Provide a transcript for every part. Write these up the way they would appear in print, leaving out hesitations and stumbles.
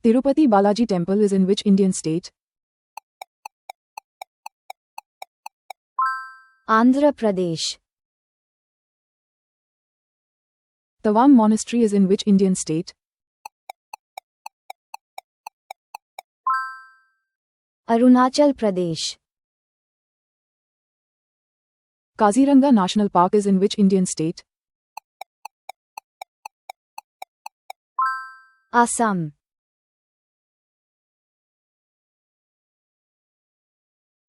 Tirupati Balaji Temple is in which Indian state? Andhra Pradesh. Tawang Monastery is in which Indian state? Arunachal Pradesh. Kaziranga National Park is in which Indian state? Assam.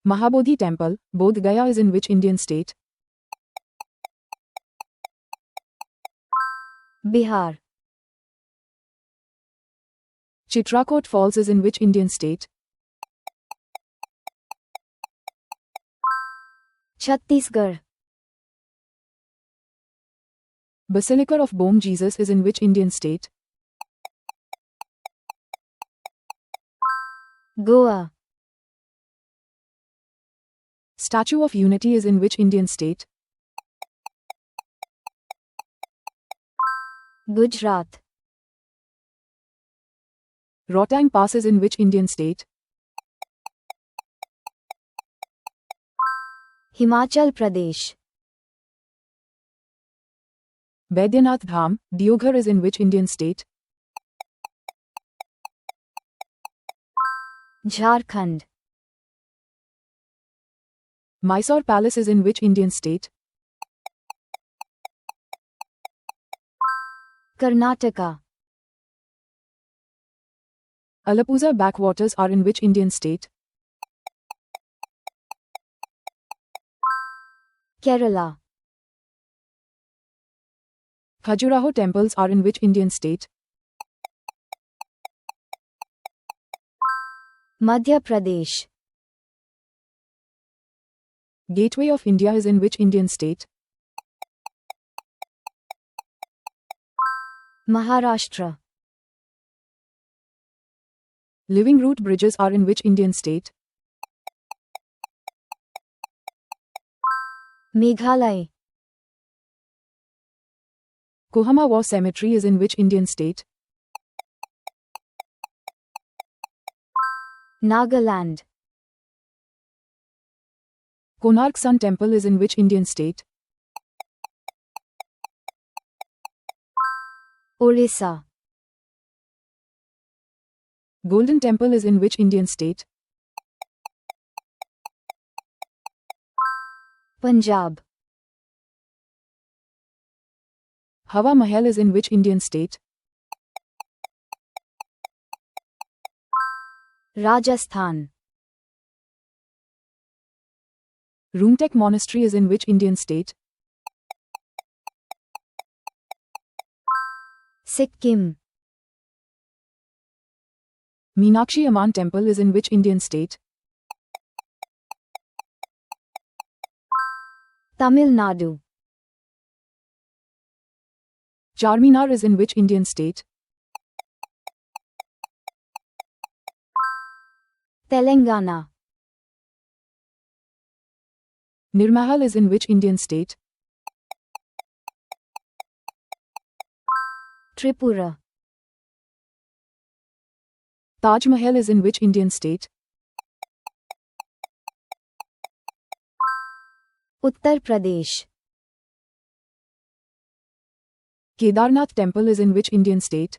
Mahabodhi Temple, Bodh Gaya is in which Indian state? Bihar. Chitrakot Falls is in which Indian state? Chhattisgarh. Basilica of Bom Jesus is in which Indian state? Goa. Statue of Unity is in which Indian state? Gujarat. Rohtang Pass is in which Indian state? Himachal Pradesh. Baidyanath Dham, Deoghar is in which Indian state? Jharkhand. Mysore Palace is in which Indian state? Karnataka. Alappuzha backwaters are in which Indian state? Kerala. Khajuraho temples are in which Indian state? Madhya Pradesh. Gateway of India is in which Indian state? Maharashtra. Living root bridges are in which Indian state? Meghalaya. Kohama War Cemetery is in which Indian state? Nagaland. Konark Sun Temple is in which Indian state? Orissa. Golden Temple is in which Indian state? Punjab. Hawa Mahal is in which Indian state? Rajasthan. Roomtek Monastery is in which Indian state? Sikkim. Meenakshi Amman Temple is in which Indian state? Tamil Nadu. Charminar is in which Indian state? Telangana. Nirmahal is in which Indian state? Tripura. Taj Mahal is in which Indian state? Uttar Pradesh. Kedarnath Temple is in which Indian state?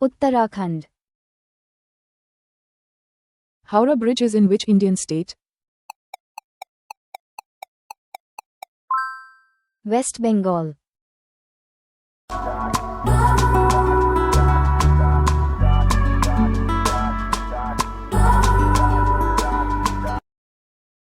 Uttarakhand. Howrah Bridge is in which Indian state? West Bengal.